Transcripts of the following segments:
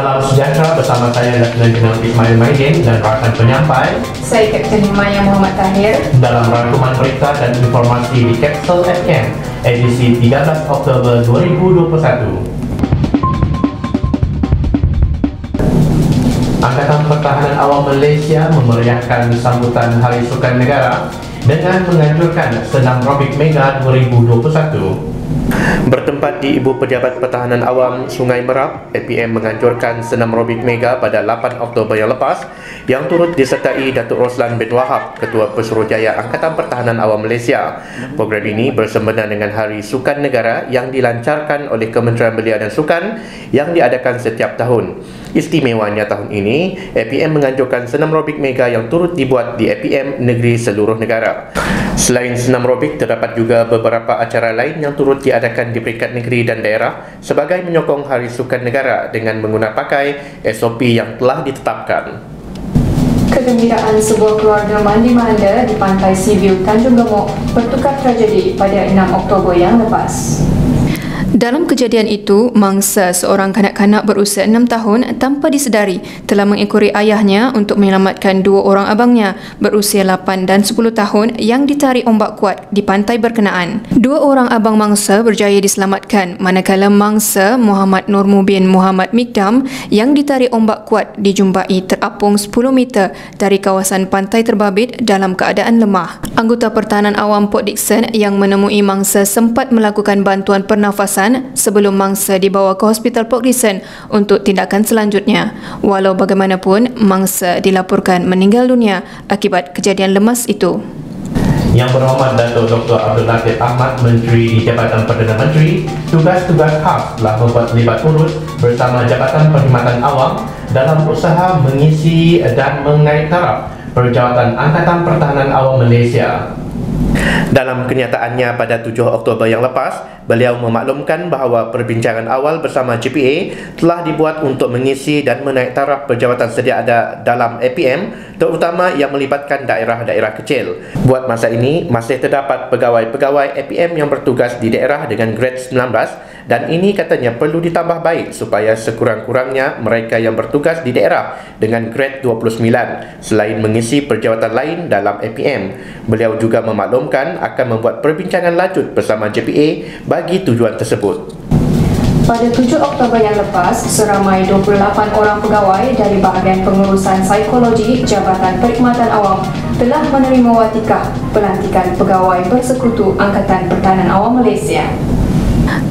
Salam sejahtera, bersama saya Letnan Jeneral Ismail Maidin dan rakan penyampai saya Kapten Maya Muhammad Tahir dalam rangkuman berita dan informasi di Capsule FM edisi 13 Oktober 2021. Angkatan Pertahanan Awam Malaysia memeriahkan sambutan Hari Sukan Negara dengan menganjurkan senam aerobik mega 2021. Bertempat di Ibu Pejabat Pertahanan Awam Sungai Merap, APM menganjurkan senam aerobik mega pada 8 Oktober yang lepas yang turut disertai Datuk Roslan bin Wahab, Ketua Pesuruhjaya Angkatan Pertahanan Awam Malaysia. Program ini bersempena dengan Hari Sukan Negara yang dilancarkan oleh Kementerian Belia dan Sukan yang diadakan setiap tahun. Istimewanya tahun ini, APM menganjurkan senam aerobik mega yang turut dibuat di APM negeri seluruh negara. Selain senam aerobik, terdapat juga beberapa acara lain yang turut diadakan di peringkat negeri dan daerah sebagai menyokong Hari Sukan Negara dengan menggunakan pakai SOP yang telah ditetapkan. Kegembiraan sebuah keluarga mandi-manda di Pantai Sea Tanjung Gemuk bertukar tragedi pada 6 Oktober yang lepas. Dalam kejadian itu, mangsa seorang kanak-kanak berusia 6 tahun tanpa disedari telah mengekori ayahnya untuk menyelamatkan dua orang abangnya berusia 8 dan 10 tahun yang ditarik ombak kuat di pantai berkenaan. Dua orang abang mangsa berjaya diselamatkan manakala mangsa Muhammad Nur Mubin Muhammad Mikdam yang ditarik ombak kuat dijumpai terapung 10 meter dari kawasan pantai terbabit dalam keadaan lemah. Anggota Pertahanan Awam Port Dickson yang menemui mangsa sempat melakukan bantuan pernafasan sebelum mangsa dibawa ke Hospital Port Dickson untuk tindakan selanjutnya. Walau bagaimanapun, mangsa dilaporkan meninggal dunia akibat kejadian lemas itu. Yang Berhormat Datuk Dr. Abdul Latif Ahmad, Menteri di Jabatan Perdana Menteri, tugas-tugas khas telah membuat libat urut bersama Jabatan Perkhidmatan Awam dalam usaha mengisi dan mengait taraf Perjawatan Angkatan Pertahanan Awam Malaysia. Dalam kenyataannya pada 7 Oktober yang lepas, beliau memaklumkan bahawa perbincangan awal bersama JPA telah dibuat untuk mengisi dan menaik taraf perjawatan sedia ada dalam APM, terutama yang melibatkan daerah-daerah kecil. Buat masa ini, masih terdapat pegawai-pegawai APM yang bertugas di daerah dengan grade 19 dan ini katanya perlu ditambah baik supaya sekurang-kurangnya mereka yang bertugas di daerah dengan grade 29 selain mengisi perjawatan lain dalam APM. Beliau juga memaklumkan akan membuat perbincangan lanjut bersama JPA bagi tujuan tersebut. Pada 7 Oktober yang lepas, seramai 28 orang pegawai dari bahagian pengurusan psikologi Jabatan Perkhidmatan Awam telah menerima watikah pelantikan pegawai bersekutu Angkatan Pertahanan Awam Malaysia.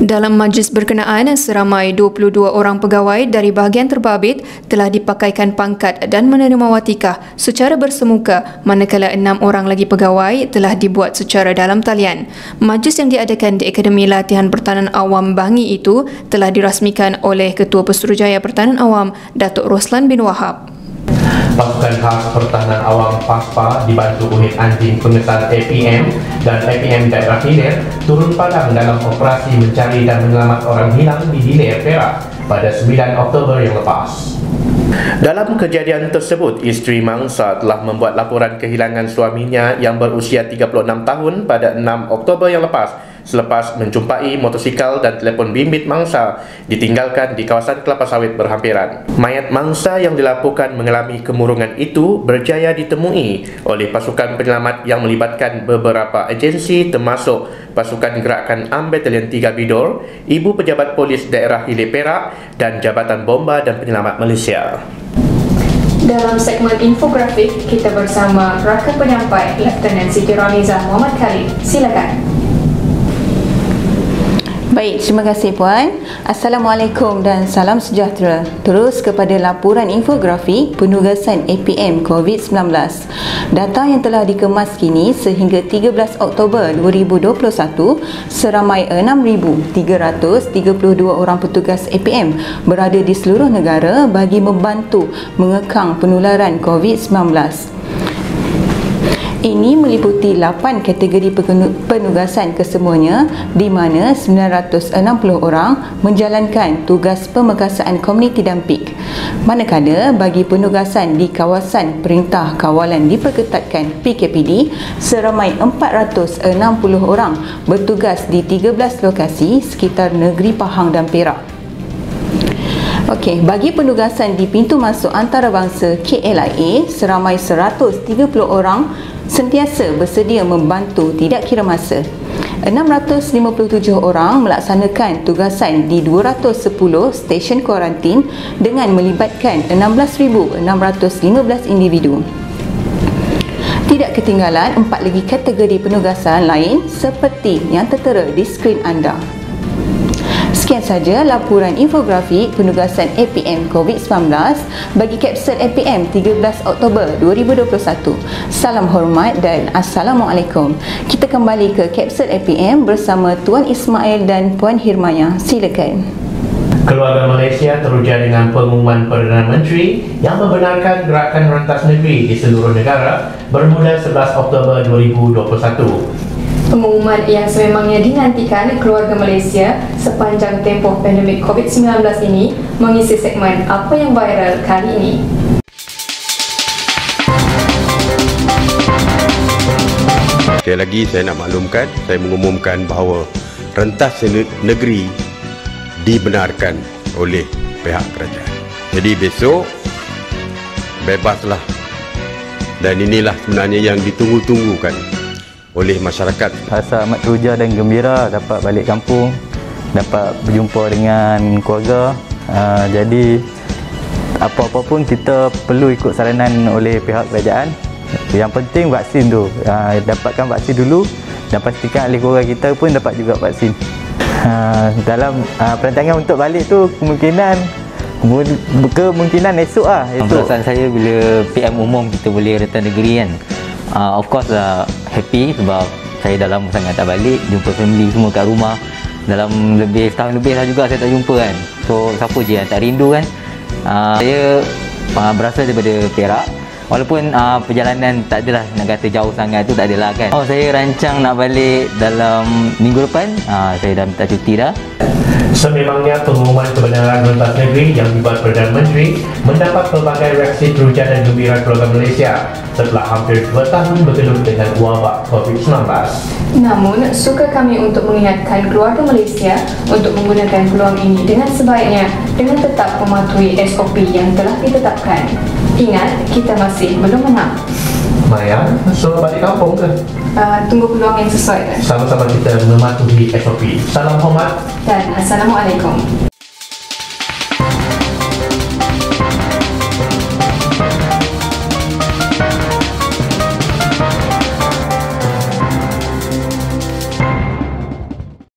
Dalam majlis berkenaan, seramai 22 orang pegawai dari bahagian terbabit telah dipakaikan pangkat dan menerima watikah secara bersemuka, manakala 6 orang lagi pegawai telah dibuat secara dalam talian. Majlis yang diadakan di Akademi Latihan Pertahanan Awam Bangi itu telah dirasmikan oleh Ketua Pesuruhjaya Pertahanan Awam, Datuk Roslan bin Wahab. Pasukan Khas Pertahanan Awam PASPA dibantu unit anjing pengesan APM dan APM Daerah Hilir turun padang dalam operasi mencari dan menyelamat orang hilang di Hilir, Perak pada 9 Oktober yang lepas. Dalam kejadian tersebut, isteri mangsa telah membuat laporan kehilangan suaminya yang berusia 36 tahun pada 6 Oktober yang lepas selepas menjumpai motosikal dan telefon bimbit mangsa ditinggalkan di kawasan kelapa sawit berhampiran. Mayat mangsa yang dilaporkan mengalami kemurungan itu berjaya ditemui oleh pasukan penyelamat yang melibatkan beberapa agensi termasuk Pasukan Gerakan AM Batalion 3 Bidor, Ibu Pejabat Polis Daerah Hilir Perak dan Jabatan Bomba dan Penyelamat Malaysia. Dalam segmen infografik, kita bersama rakan penyampai Letnan Siti Ramizah Muhammad Khalid. Silakan. Baik, terima kasih Puan. Assalamualaikum dan salam sejahtera. Terus kepada laporan infografi penugasan APM COVID-19. Data yang telah dikemas kini sehingga 13 Oktober 2021, seramai 6,332 orang petugas APM berada di seluruh negara bagi membantu mengekang penularan COVID-19. Ini meliputi 8 kategori penugasan kesemuanya di mana 960 orang menjalankan tugas pemekasaan komuniti dampik. Manakala bagi penugasan di kawasan Perintah Kawalan Diperketatkan PKPD, seramai 460 orang bertugas di 13 lokasi sekitar negeri Pahang dan Perak. Okey, bagi penugasan di pintu masuk antarabangsa KLIA, seramai 130 orang sentiasa bersedia membantu tidak kira masa. 657 orang melaksanakan tugasan di 210 stesen kuarantin dengan melibatkan 16,615 individu. Tidak ketinggalan 4 lagi kategori penugasan lain seperti yang tertera di skrin anda. Sekian saja laporan infografi penugasan APM COVID-19 bagi kapsul APM 13 Oktober 2021. Salam hormat dan Assalamualaikum. Kita kembali ke kapsul APM bersama Tuan Ismail dan Puan Hirmaya. Silakan. Keluarga Malaysia teruja dengan pengumuman Perdana Menteri yang membenarkan gerakan rentas negeri di seluruh negara bermula 11 Oktober 2021. Pengumuman yang sememangnya dinantikan keluarga Malaysia sepanjang tempoh pandemik COVID-19 ini mengisi segmen Apa yang Viral kali ini. Sekali lagi saya nak maklumkan, saya mengumumkan bahawa rentas negeri dibenarkan oleh pihak kerajaan. Jadi besok bebaslah, dan inilah sebenarnya yang ditunggu-tunggukan oleh masyarakat. Rasa amat teruja dan gembira dapat balik kampung, dapat berjumpa dengan keluarga. Jadi apa-apa pun kita perlu ikut saranan oleh pihak kerajaan. Yang penting vaksin tu, dapatkan vaksin dulu dan pastikan ahli keluarga kita pun dapat juga vaksin. Dalam perancangan untuk balik tu kemungkinan esok lah. Perasaan saya bila PM umum kita boleh rentas negeri kan, of course happy sebab saya dah lama sangat tak balik, jumpa family semua kat rumah. Dalam lebih setahun lebih lah juga saya tak jumpa kan. So siapa je yang tak rindu kan. Saya berasal daripada Perak. Walaupun perjalanan tak adalah nak kata jauh sangat tu, tak adalah kan. Saya rancang nak balik dalam minggu depan. Saya dah minta cuti dah. Sememangnya pengumuman kebenaran rentas negeri yang dibuat Perdana Menteri mendapat pelbagai reaksi teruja dan gembira keluarga Malaysia setelah hampir 2 tahun bergelut dengan wabak COVID-19. Namun, suka kami untuk mengingatkan keluarga Malaysia untuk menggunakan peluang ini dengan sebaiknya dengan tetap mematuhi SOP yang telah ditetapkan. Ingat, kita masih belum menang. Maya, suruh balik kampung ke? Tunggu peluang yang sesuai kan? Sama-sama kita mematuhi SOP. Salam hormat Dan Assalamualaikum.